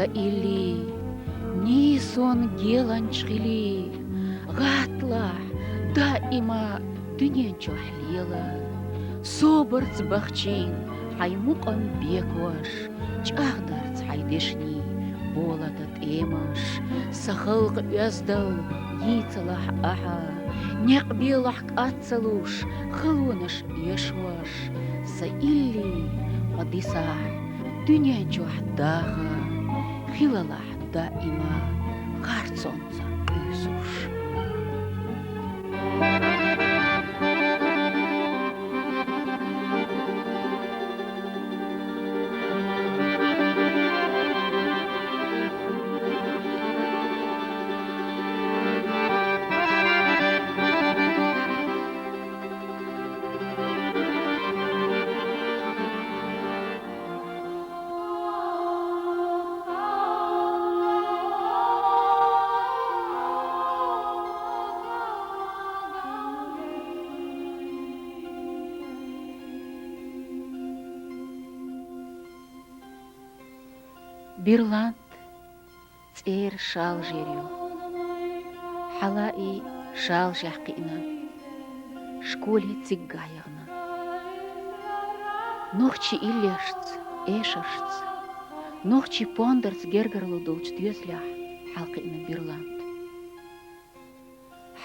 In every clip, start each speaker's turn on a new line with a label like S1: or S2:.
S1: سائلي نيسون جيلان شغلي غاتلا دائما دنيا جوحليلا صوبرت بخشين حيمقم بيكوش جاغدرت حيدشني بولتت ايمش سخلق يزدل يتلح احا نقبيلح اتسلوش خلونش يشوش سائلي قديساح دنيا جوحداها خلالح دائما غارتسونزا بيسوش بيرلاند تير شال جيريو حلائي شال جحقينا شكولي تيقايغنا نوخشي إليشت إيشرشت نوخشي بوندرت جرجرلو دولش ديوزلях حلقينا بيرلاند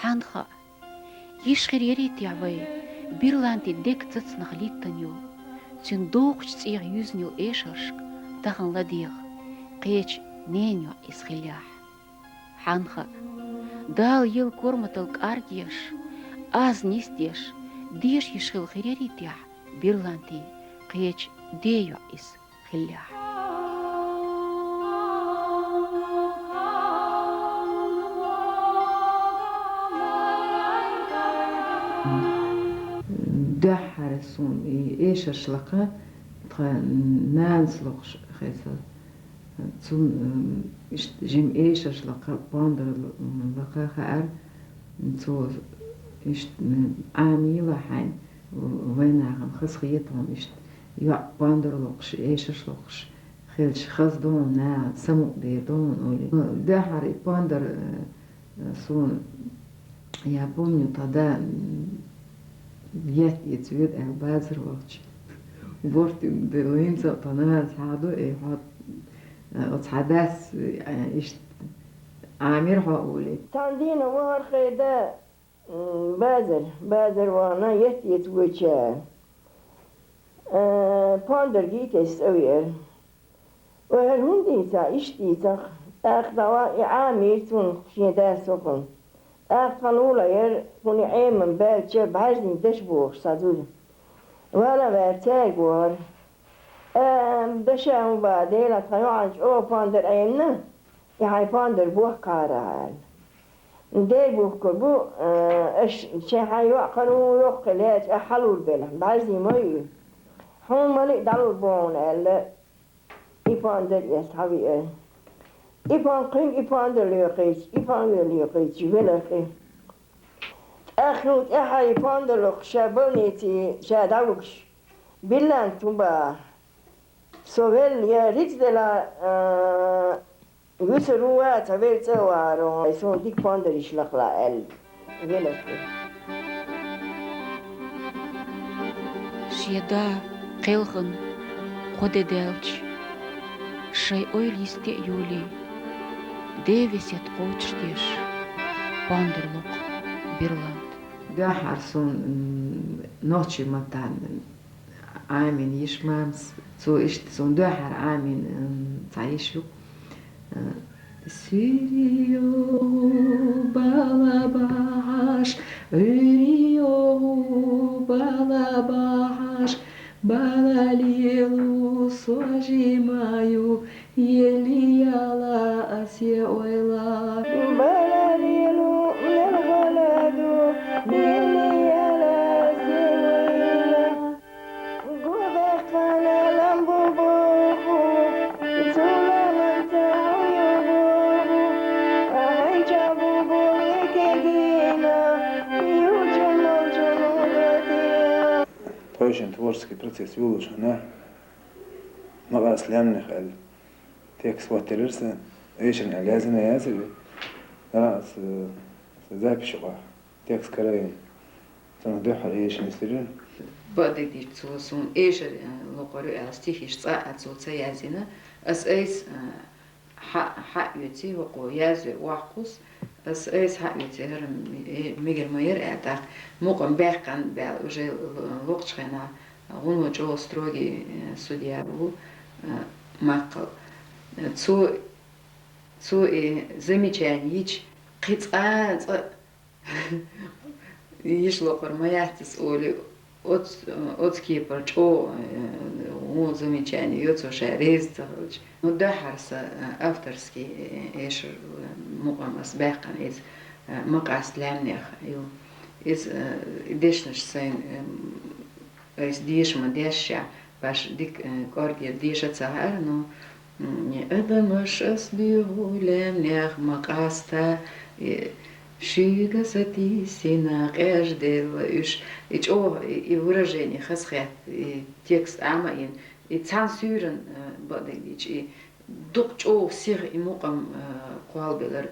S1: حانخا يشخيريري تيعوي بيرلاندي ديك تتسنخ ليتنيو تين دوخش تيغ يوزنيو إيشرشك تاخن لديغ قيش نينيو إسخيلях حانخا دال يل كورمتلك أرجيش آز نيستيش ديش يشخيل خيريري تيع بيرلاندي قيش ديو إسخيلях
S2: دحر سون إيش أشلقة نانسلق خيسل تون جم إيش أشلقة باندر لقى خير تو إيش عامي لحين وين عم خسخيتهم إيش يا باندر لقش إيش أشلقش خيلش خز دون نا سمو دي دون أولي دحر باندر سون يا بومي تدا jetzt wird besser wordt de linse طناز هادو يحط وتحدث إيش عامر هقولي
S3: تاندينا وهر خيدا بازر وانا يت وجه باندر جيت استوير وهر هنديتا إيش ديتا أخدوا عامر تون شيدا سكون أخنولا ير كوني عيمن بالجا بعجني دشبوخ صدول ولا برتاج ور دشام بعدين تنوعنج أو باندر عيمنا يعني باندر بوه كارال ندير بوه كربو إيش شيء حيوع قالوا يقلات أحلو البلة بعجني ماي هم مالك دارو البون إلا إباندر يسحبي إبان قيم إباندر ليقيس إباندر ليقيس بلقي أخلوت أحد إباندر لق شابونيتي شادوكش بلان توبا سوال يا ريت دلا وسروا تبيل توارو يسون ديك باندر يشلق لا ال بلقي
S1: شيدا قلغن خود دالش شي أويليستي يولي ديفيس يتقوتش ديش باندرلوق بيرلاند
S2: دحر سون نوتشي متان عامين يشمامس سو إيش سون دحر عامين تعيشو سيريو بالاباش ريو بالاباش بالاليلو سوجيمايو يليالا أسيا ويلا
S3: بالاليلو من الغلادو يليالا أسيا ويلا قبقنا لمبوبوبو سولا تعيبوبو أهيجابوبو يكيجينا يوجنو جنوداتيا
S4: Очень творческий процесс выложен, на вас лямных, تكس واتلرس إيش لازم ياسر لا запись تكس كراي تنضيح إيش نسيرين
S2: بعد دي تصون إيش لقرو أستيخش صاع تصوت يازنا أس حق يتي وقو يازر واقص أس حق يتي هرم ميجر ماير أعتق مقام باقن بال وجه وقت خنا غنو جو ستروجي سوديابو مقل цу замечаний قطعة يشلو قرمياتس أولي от كيبر جو مو замечаний يوتو شاريز تخرج ده حرس أفترسكي إيش مقامس باقن إز مقاس لامنيخ يو إز ديشنش سين إز ديش ما ديشة باش ديك كارجي ديشة تسهر نو это машас биулем нях макаста шига сатисина каждого и выражение хасхет и текст ама и цензурен бодегич и дукчо всех и мукам квалбелер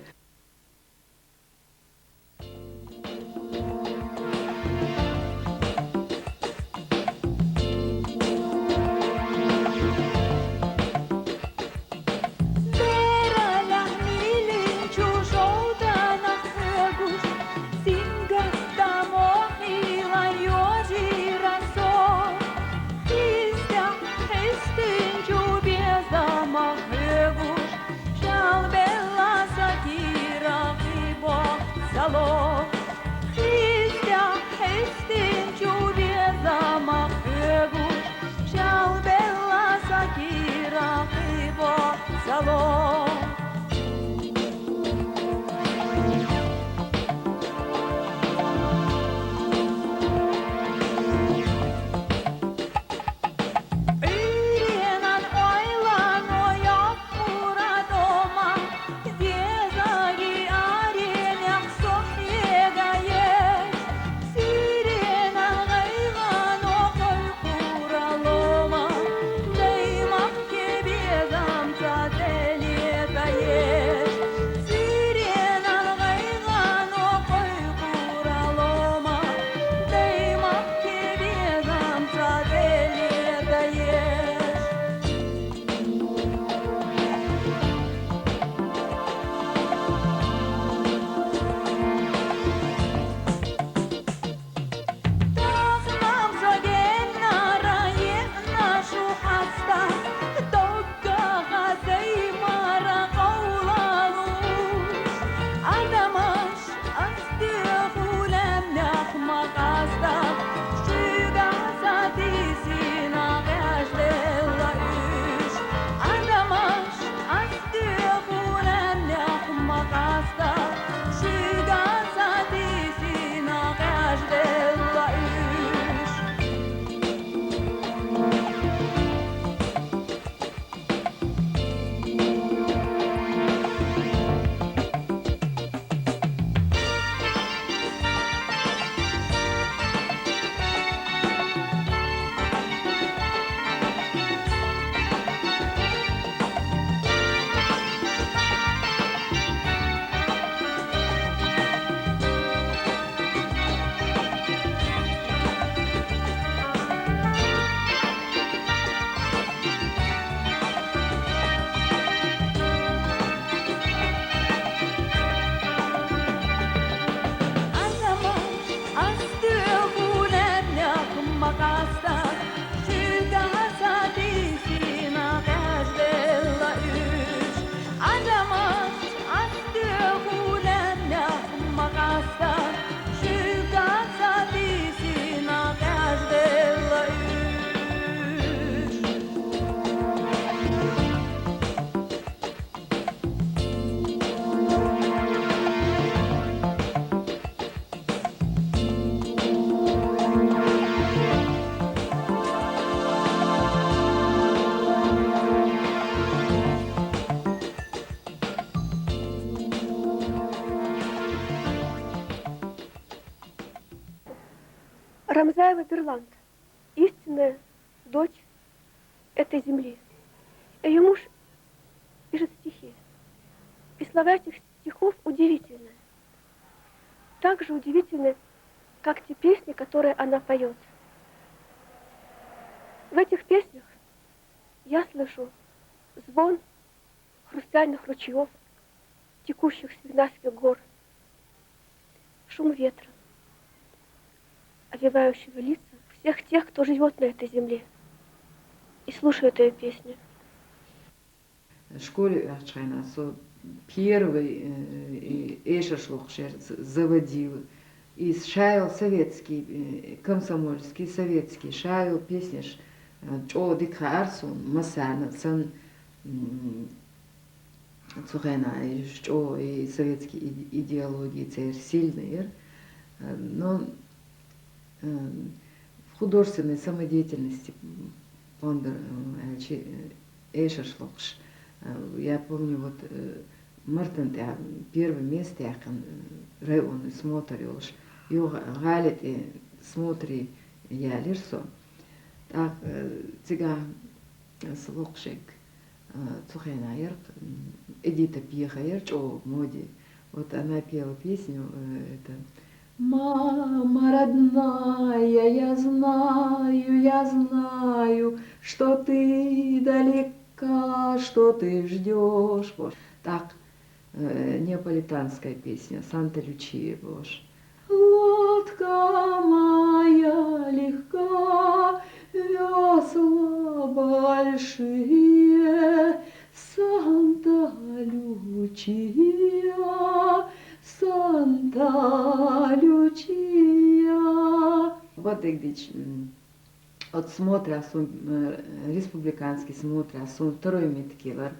S5: Рамзаева Берланд, истинная дочь этой земли. Ее муж пишет стихи. И слова этих стихов удивительны. Так же удивительны, как те песни, которые она поет. В этих песнях я слышу звон хрустальных ручьев, текущих с Вигнасских гор, шум ветра, овивающего лица всех тех, кто живет на этой земле и слушает ее песни.
S2: В школе Арчайна первый эшашлох заводил и шаял советский, комсомольский, советский, шаял песни, чо дикха арсун, масана, сан цухена, что и советские идеологии царь сильные, но в художественной самодеятельности Пондер эшашлохш. Я помню, вот Мартин, первое место, я район смотрел, его галит и смотри, я лирсо. Так, цыга слухшик, цухена ярк, Эдита Пьеха ярч, о, моде. Вот она пела песню, это «Мама родная, я знаю, что ты далека, что ты ждешь». Так, неаполитанская песня, Санта-Лючия, боже. Лодка моя легка, весла большие, Санта-Лючия, Санта-Лючия. Вот где от смотра республиканский смотр, второй медкилер,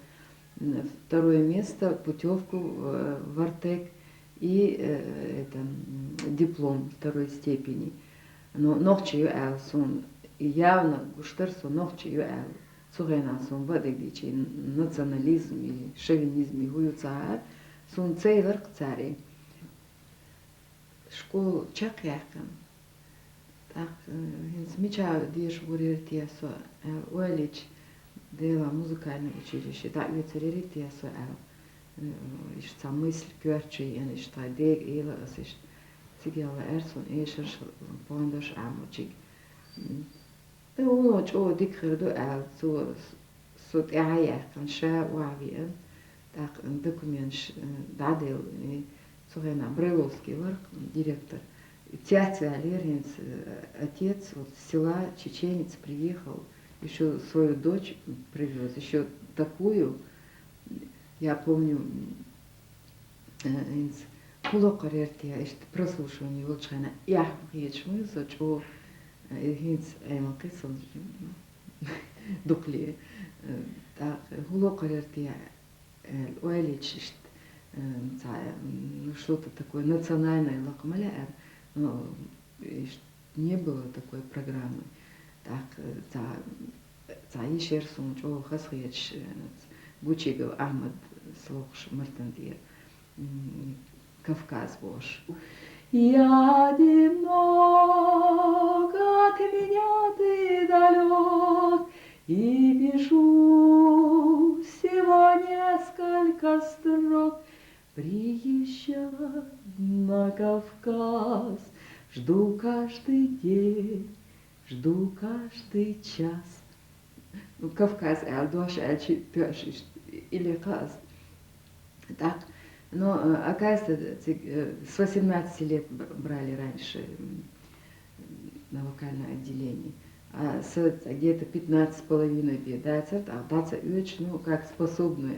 S2: второе место, путевку в Артек и это, диплом второй степени. Но ногче юэл сон явно гуштерсо ногче юэл. Цугена сон вадегдичи национализм и шовинизм и гуюцаар сон цейлер цари. Школ чакякан. Так, замечаю, деш бурертиесо уэлич дела музыкальное училище. Так, вецереритиесо ist eine Мысль Görtschi und ist ein Deg Ela, es ist Sigela Erson Eschers Pondas Amochig. Uno Joe Dicker do El, so Aya kan Sha Wavien, так документ дадил Сурена Брыловский варк, директор. Тятя Алеринц, отец вот с села чеченец приехал, еще свою дочь привез, еще такую. Я помню, инс кулокар эртия, ишт прослушивание волчана. Я речмы зачо инс аймакисон духли. Так кулокар эртия, уэлич ишт что-то такое национальное лакмаля, но не было такой программы. Так за ишерсун чо хасхич Гучигов Ахмад слухш Мартандир Кавказ бош. Я одинок, от меня ты далек, и пишу всего несколько строк. Приезжай на Кавказ, жду каждый день, жду каждый час. Ну, Кавказ, Элдош, Эльчи, или Каз. Так, но, оказывается, с 18 лет брали раньше на вокальное отделение. А с где-то 15,5 бедается, а даться уч, ну, как способный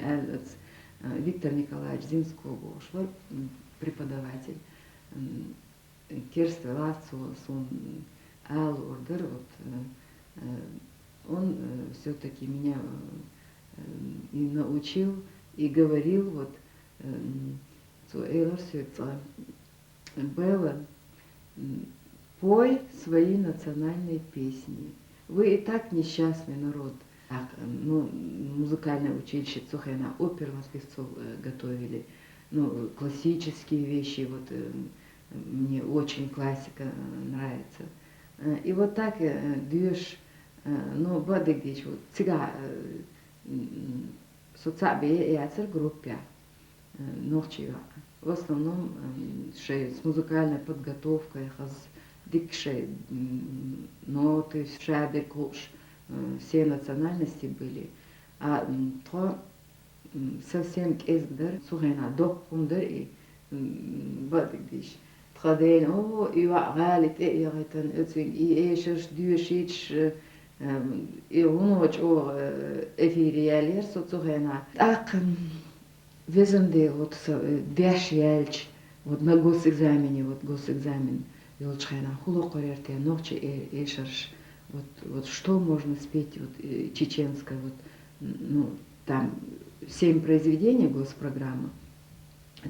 S2: Виктор Николаевич Зимского, преподаватель. Керстер Лацо, сон Ал Ордер, вот, он все-таки меня и научил, и говорил, вот, Белла, пой свои национальные песни. Вы и так несчастный народ. Так, ну, музыкальное училище Цухена, оперных певцов готовили, ну, классические вещи, вот, мне очень классика нравится. И вот так даешь, ну, бадыгдич, вот, цыга, соцсабие яцер группе ночью. В основном с музыкальной подготовкой, дикшей ноты, шабер, клуш, все национальности были. А то совсем кездер, сухена, докундер и бадигдиш. Траден, о, ива галит, ягатан, ötsin, eşer, düşiç, unoç o efiriyeler, soçuhena. Akın, везенде вот деш ялч, вот на госэкзамене, вот госэкзамен, елчхена, хуло корерте, ночи эшерш, вот что можно спеть, вот чеченское, вот, ну, там 7 произведений госпрограммы.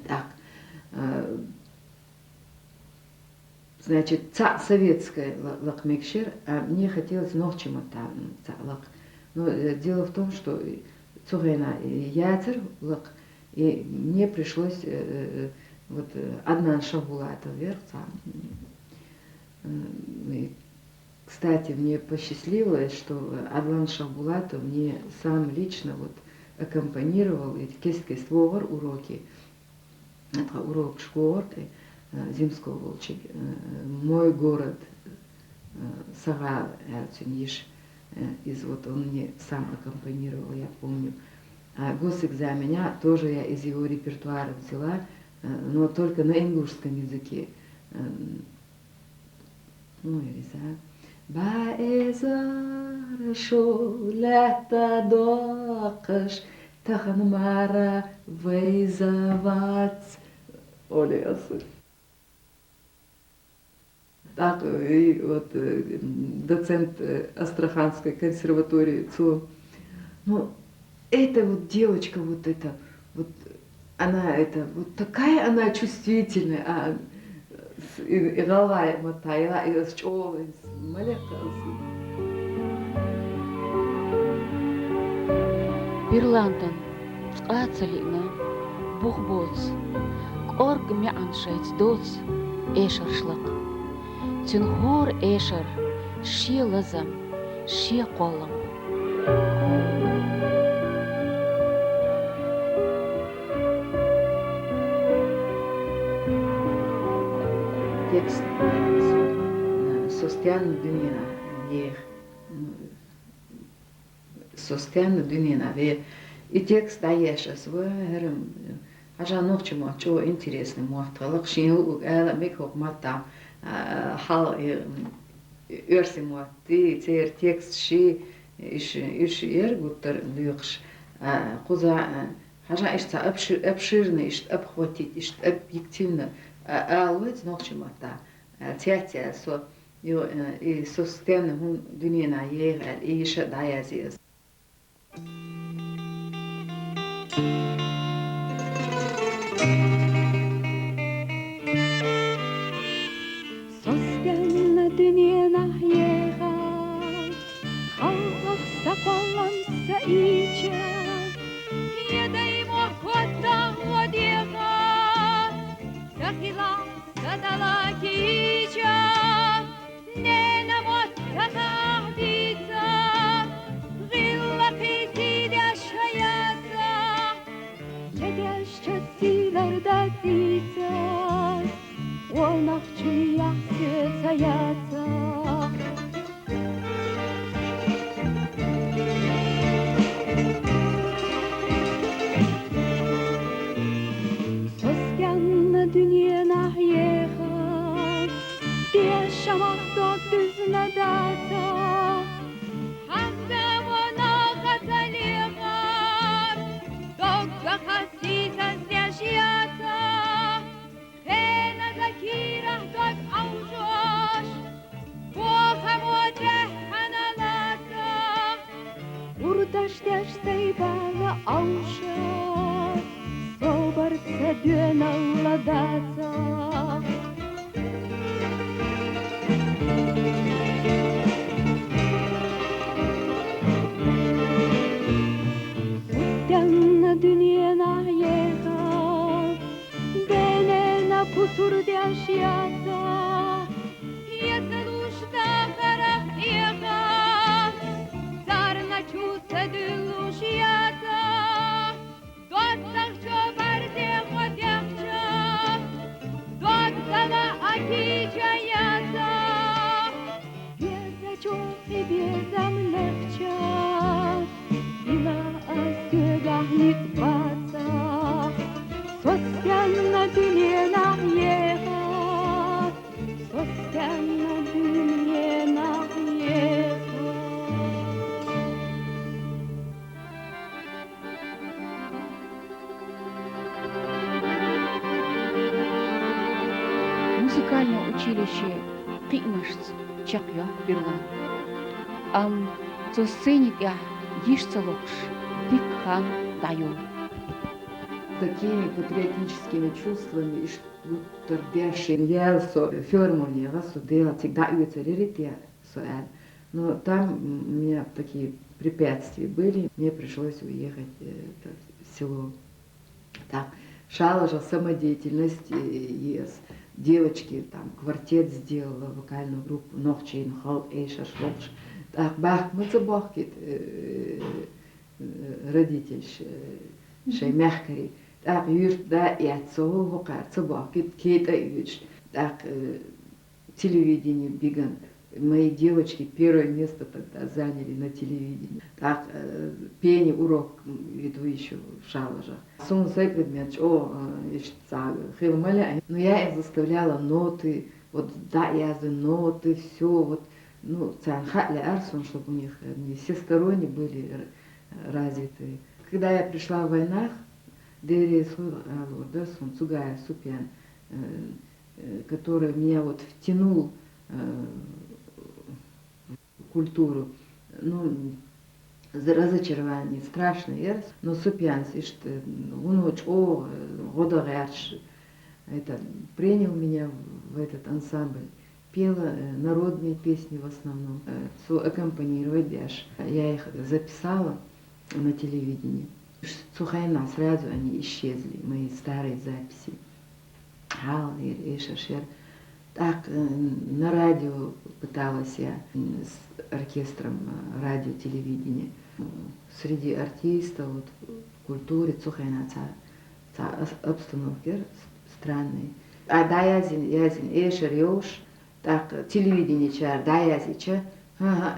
S2: Так, значит, советская лакмекшер, а мне хотелось ночи лак. Но дело в том, что цугена яцер лак, и мне пришлось вот одна шабулата вверх. Кстати, мне посчастливилось, что Адлан Шабулата мне сам лично вот аккомпанировал эти кеские словар уроки. Это урок школы Зимского волчья. Мой город Сага Эрцуниш. Из вот он мне сам аккомпанировал, я помню. А госэкзаменя тоже я из его репертуара взяла, но только на ингушском языке. Ну, Элиза. Баэзар шолета докаш таханмара вейзавац. Оля Ясу. Так, и вот доцент Астраханской консерватории ЦУ. Ну, эта вот девочка, вот эта, вот она, это, вот такая она чувствительная, а и голова мотая, и с чего, маленько.
S1: Бирландон, Ацалина, Бухбоц, Орг Мяншайц Доц, Эшершлак, Тюнхор Эшер, Ши Лазам, Ши Колам.
S2: Текст Состояние дünyanın Состояние дünyanın и текст Аеша свэрм ажа ночи мо чо интересный муахталык шину эла мекок матам хал өрси мо ти цер текст ши иш гуттер люкш куза ажа ишта обширный ишт обхватить ишт объективно алвец ночи мата театя со и состояние дünyanın yer и иша даязис.
S5: Состояние дünyanın yer халах сакаланса ича едем охота водеха захила садала кича не намот татабица вилла пизидя шаяца чедяща силарда дица волнахчу яхсе саяца Dünyanın yeğen, yaşamakta düzne data, hamda ona kataliğar, dokka hasizaz yaşayata, hena zakirah dok avjoş, boha modeh hanalata, urdaş dersey bala avjoş. Соборца дюна ладаца. Сустянна дюнена ехал, денена пусур дяшьяца, если лушта харах ехал, царна чуса дюлушьяца.
S1: музыкальное училище Кимашц Чакья Бирлан. Со сцене я ешься локш, Дикхан даю.
S2: Такими патриотическими чувствами, что тордящий я формулировал, что делать всегда уцелерить, но там у меня такие препятствия были, мне пришлось уехать в село. Так, шала же самодеятельность, девочки, там, квартет сделала, вокальную группу, Нохчин, Хал, Эйша, Шлокш. Так, бах, мы забахкит, родитель, шей мягкари. Так, юрт, да, и отцову, вокар, забахкит, кейта, юрт. Так, телевидение, биган. Мои девочки первое место тогда заняли на телевидении. Так, пение, урок веду еще в шалажах. Сон свой предмет, но я их заставляла ноты, вот да, я за ноты, все, вот, ну, цанхатля арсон, чтобы у них они всесторонне были развиты. Когда я пришла в войнах, Дерри Сон Цугая Супян, который меня вот втянул культуру, ну, разочарование, страшное, но Супянс, он очень, года раньше, это, принял меня в этот ансамбль, пела народные песни в основном, аккомпанировать даже. Я их записала на телевидении. Сухайна, сразу они исчезли, мои старые записи. Халнир, Эшашер. Так, на радио пыталась я с оркестром радио, телевидения. Среди артистов, вот, в культуре, Цухайна, обстановки странные. А да, язин, Эшер, Йош, так, телевидение чар, да, язича,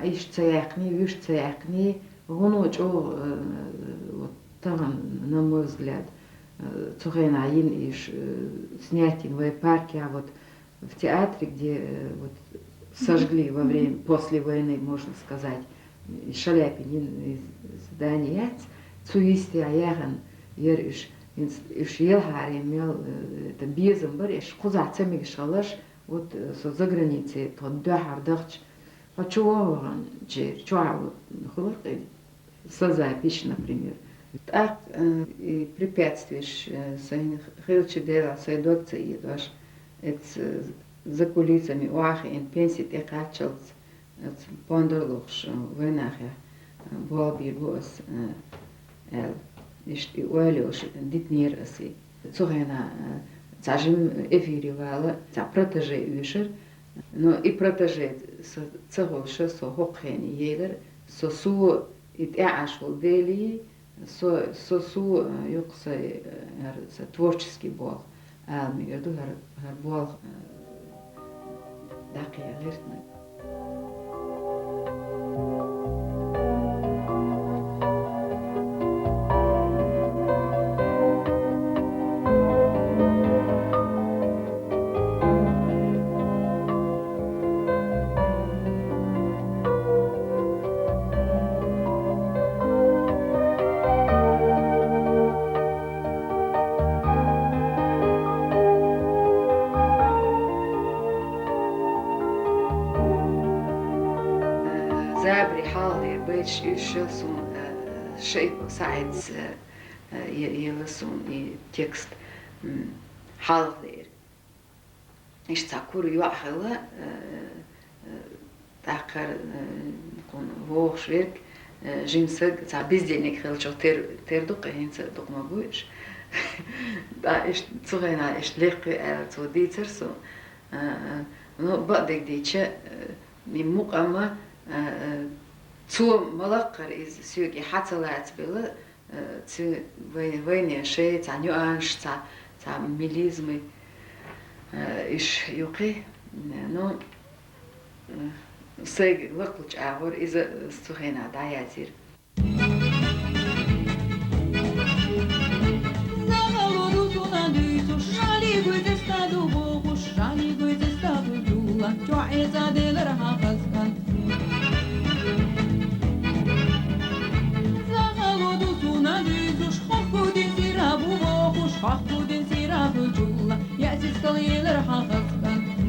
S2: иш цаяхни, виш цаяхни, гуноч, вот, там, на мой взгляд, Цухайна, иш снятин в парке, а вот в театре, где вот сожгли во время, после войны, можно сказать, Шаляпин здание, цуисти аяган, иш елхар имел, это безом бар, иш кузацами шалаш, вот за границей, то дахар дахч, а чего чего созапись, например. Так и препятствуешь своим хилчидела, своей докции едешь. Это за кулисами уахи и пенсии те качалц, пондерлухш войнахе, болби гос, и уэлюш дитнираси. Цухайна цажим эфиривала, ца протеже юшер, но и протеже цаголша со хокхени егер, со су и ашвал дели, со су юкса творческий бог. Мигерду har bol daqiya g'irtni. زابري حالي بيش يشلسون شيء ساعد يلسون تكست حالي إيش تأكل يوحلا تأكل نكون هو شريك جيمسك تاع بيزدينك خلشوا تردق هين تردق ما بوش دا إيش تصغينا إيش لقي تودي ترسو نو بعدك ديتش من مقامة تو ملاقر إز سوقي حتى لا تبلا تو وين شيء تاع نيوانش تاع ميليزمي إيش يقي نو سيج وقتش أغور إذا استخينا داياتير
S6: Hak budin sirabı culla, yasiz kal yeler hakaskan.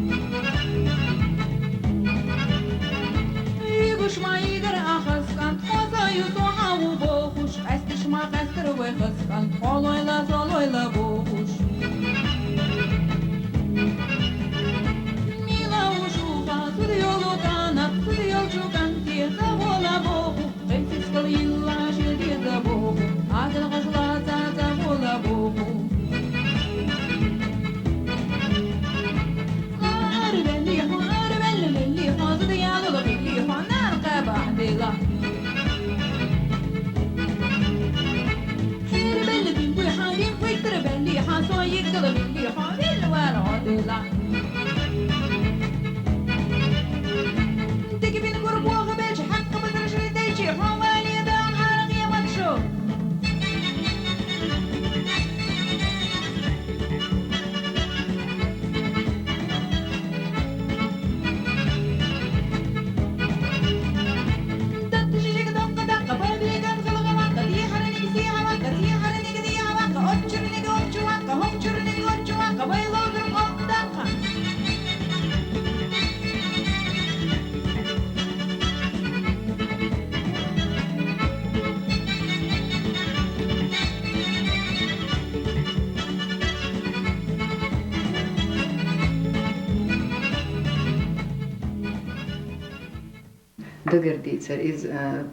S2: دقرديتر إز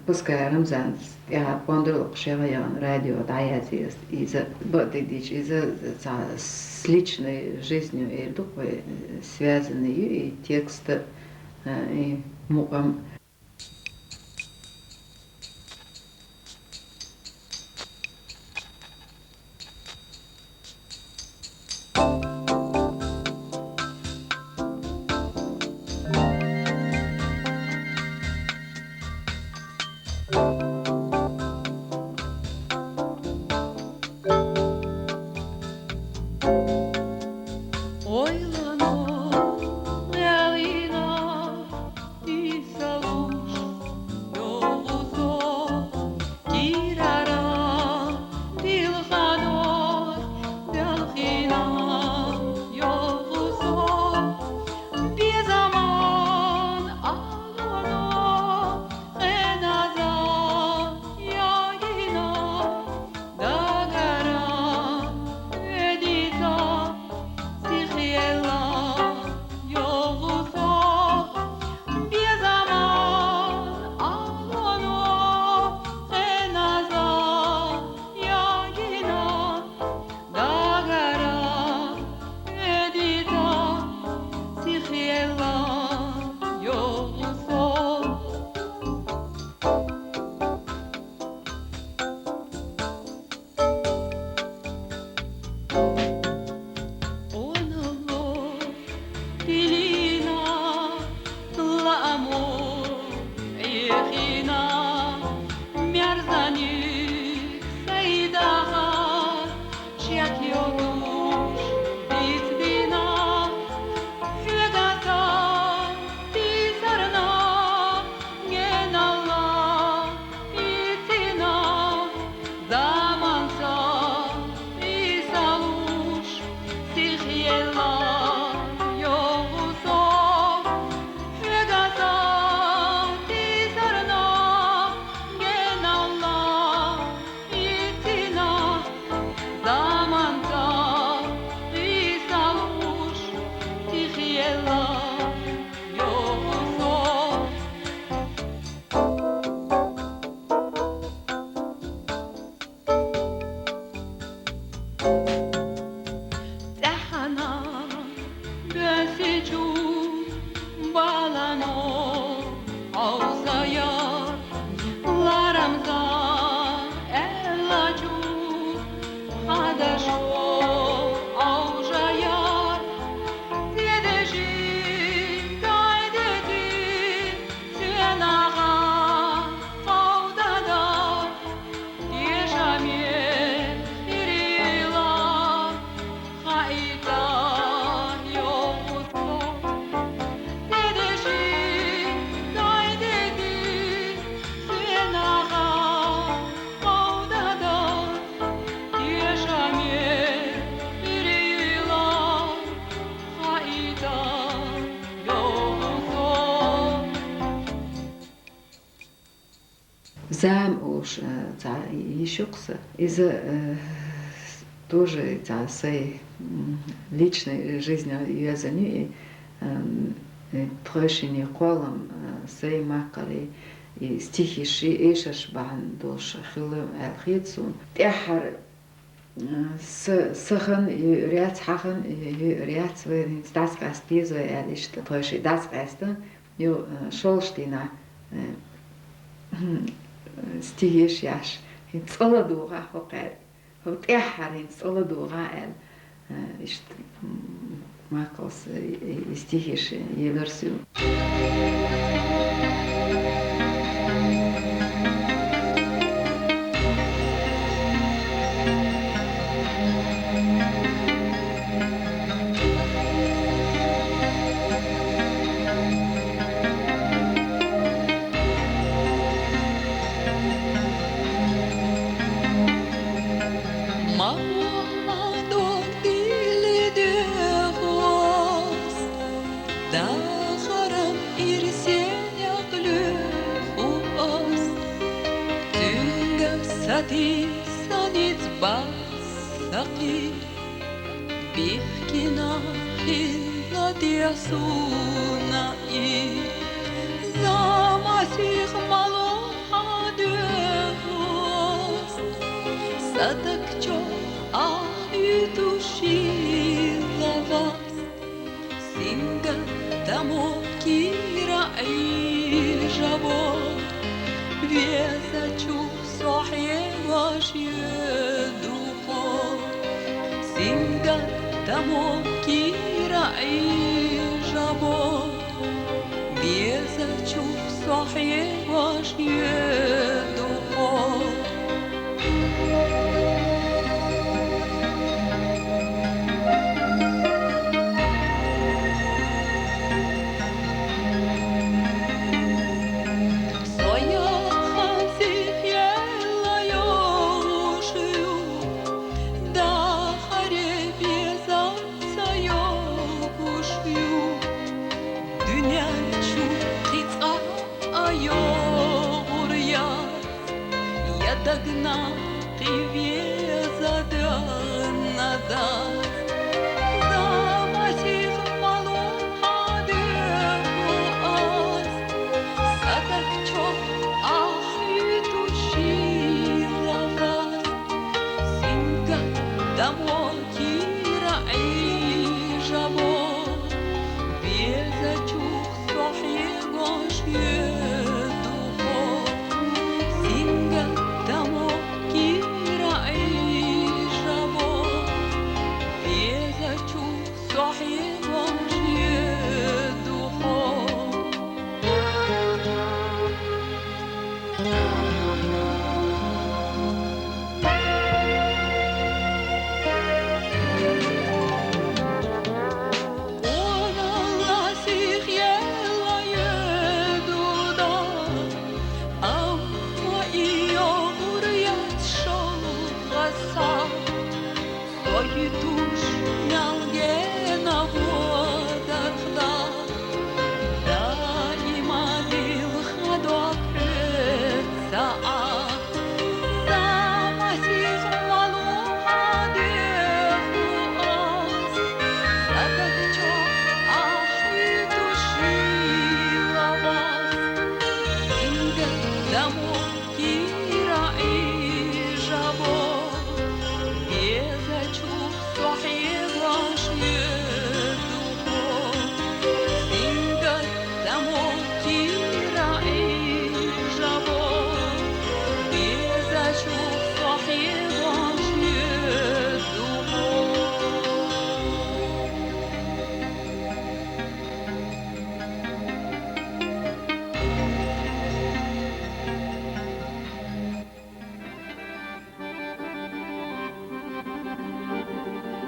S2: بسكا رمزان يا باندرلق شغيان راديو دعياتي إذا بديش إذا с личной жизнью и духой связаны и текст и мукам. Зам уж ещёкса из-за тоже своей личной жизни связаны и трошине колом своей макали и стихи эшаш бан дош хилм алхицун тяхар сахан ряд хахан ряд своей дасгас diese ehrlich троши дасгаста ю шолштина стигеш яш ин цоладуга хокер хот яхар ин цоладуга эл ишт макос стигеш еверсию
S6: Suna i zamasi Singa tamo kira ay jabo Vieza chu sohye vashye duho Singa tamo kira ay jabo Vieza chu sohye vashye duho Догнал ты веза надо Замасив малу адеру аз Садак чок ахи тушила вас Синга дамо кира ай жаво Веза чух сохе гошье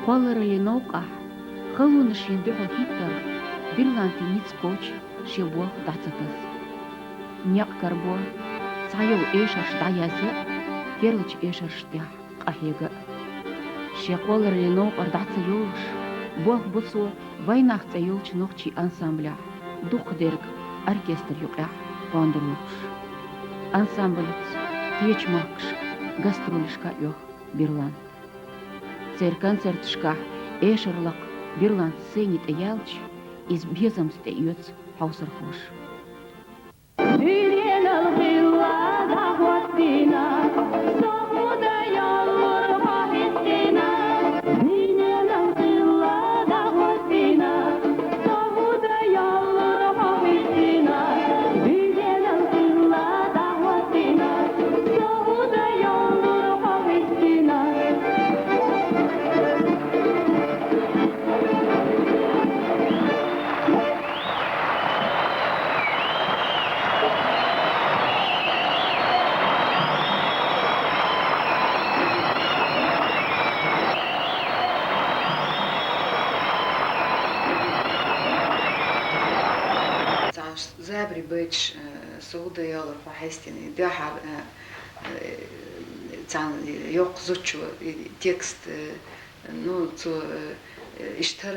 S1: Поларалиновка хылуны шиндюха хиттер бирланти ницкоч шебуах дацатас. Няк карбо сайыл эшаш даязе керлыч эшаш дях ахега. Ше поларалинов ордаца юлш буах бусу вайнахца юлч нохчи ансамбля дух дерг оркестр юках пандрлукш. Ансамблец теч макш гастролишка юх бирлан. Цер концертшка эшерлак бирланд сценит ялч из безамсте юц хаусерхош.
S2: Забри бич суда яла фахестини дахар цан yok зучу текст ну цу иштар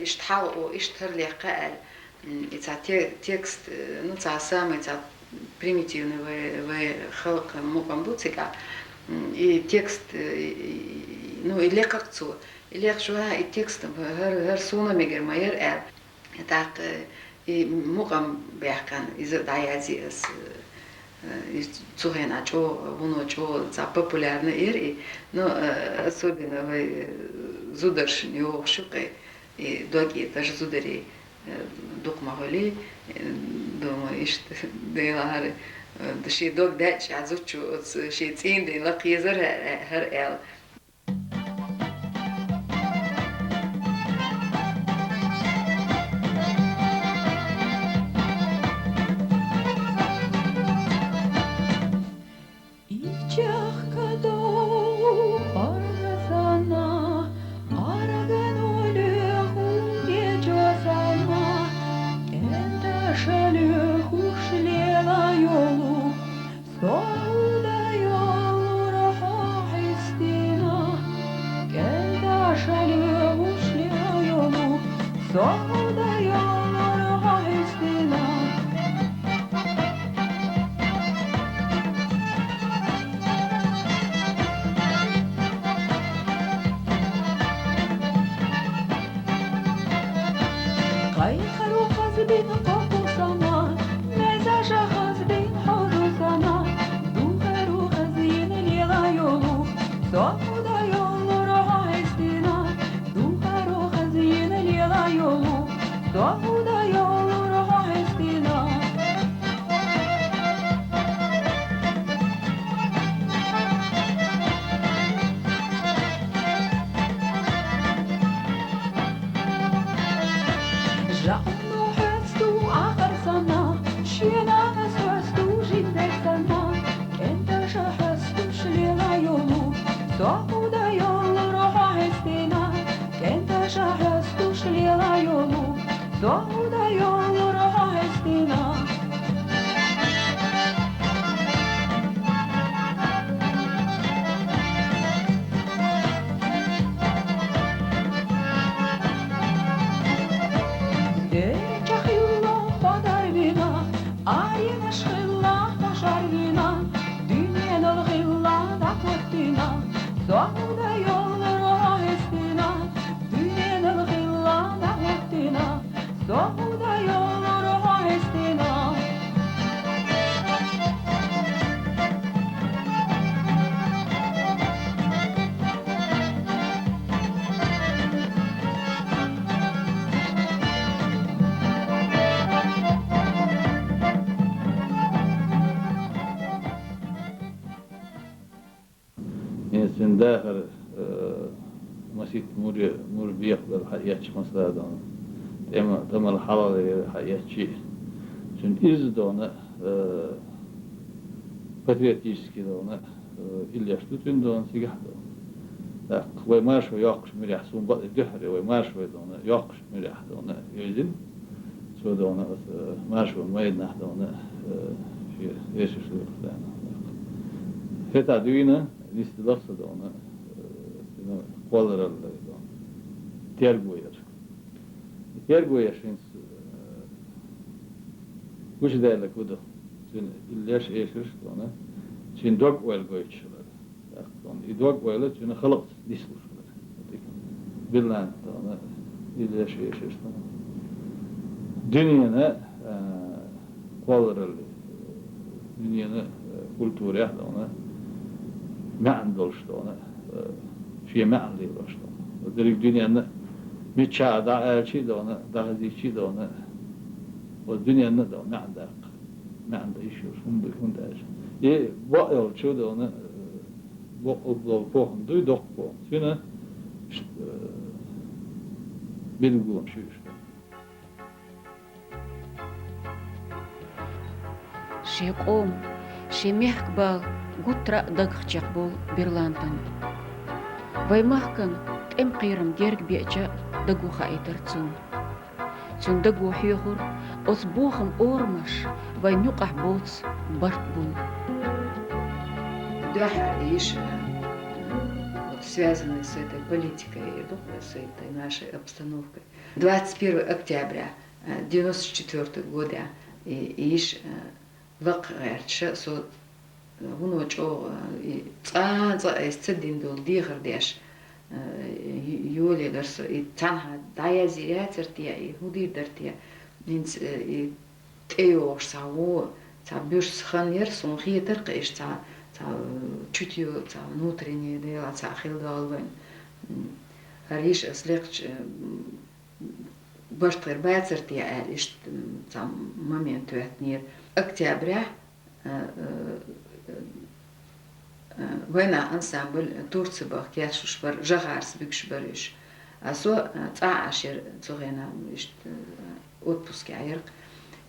S2: иштхал о иштар леқал ица текст ну ца самый ца примитивный в халка мукамбуцика и текст ну и леқак цу и леқ шуа и текст хер суна мегер майер так и мукам бяхкан из даязи с цухена чо воно чо за популярный и но особенно в зударшню шуке и доги даже зудари دقمة دوما إيش ديلا هر دشي دوق داتش عزوتشو شي تين دي لقيزر هر إل
S7: Sen dahil masit mur biyaklar hayatçı masladan temal halal hayatçı sen iz de ona patriotiski de ona illa tutun da ona sigahda da ve marş ve yakış mirah sun bad dehre ve marş ve ona yakış mirah da ona yüzün so da ona marş ve maydnah da ona fi eşişlik da heta düğüne liste lafsa da ona kollarlar da tergoyer. Tergoyer şins kuş değerli kudu. Sen illeş eşir ona sen dog oil goyçlar. Yani idog oil sen halk disluslar. Bilen ona illeş eşir ona. Dünyana kollarlar. Dünyana kültürü ya ona معنى دولشتونه شيء معنى دولشتونه ودريك الدنيا ن متشاع داعي شيء دونه داعي شيء دونه والدنيا ن دونه معنى إيشوس هم بيكون داعي يه وقال شو دونه وقال فوهم دوي دق فوهم شنو بيلقون شو
S1: شي قوم شي محكبال гутра дагчак бол бирлантан. Ваймахкан тем қирам дерг беча дагу хаитарцун. Цун дагу хихур ос бухам ормаш вайнюках боц барт бул.
S2: Да, ишь, связанные с этой политикой, с этой нашей обстановкой. 21 октября 1994 года ишь вақғарча со ونوچو ца эсцедин дол дихар деш юле дерс и танха дая зирятертия и худирдертия нинц и теош саво ца бюш сханер сон хитер кеш ца чутью ца внутреннее дела ца хилдалвен ариш слегч باشتغل باترتي قال إيش تام مامين تواتنير أكتابره وينا أنسامبل تورتسبخ كياشوش بر جغارس بيكش بريش أسو تعاشر تغينا إيش أوتبوسك عيرق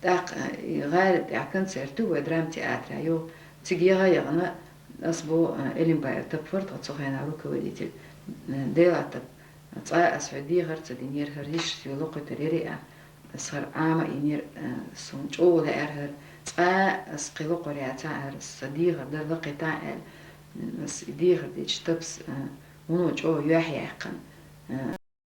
S2: داق غالب داق كونسرتو ودرام تياتر يو تيجيها يغنى أصبو إلين باير تبفرت تغينا روكا وديتل ديلاتب تاع أسعودي غير تدينير هريش يلوق تريري صار عام ينير سونج أول أرهر تاع أسقيلو قرية تاع الصديق ده لقي تاع الصديق ديش تبس ونوج أو يحيى قن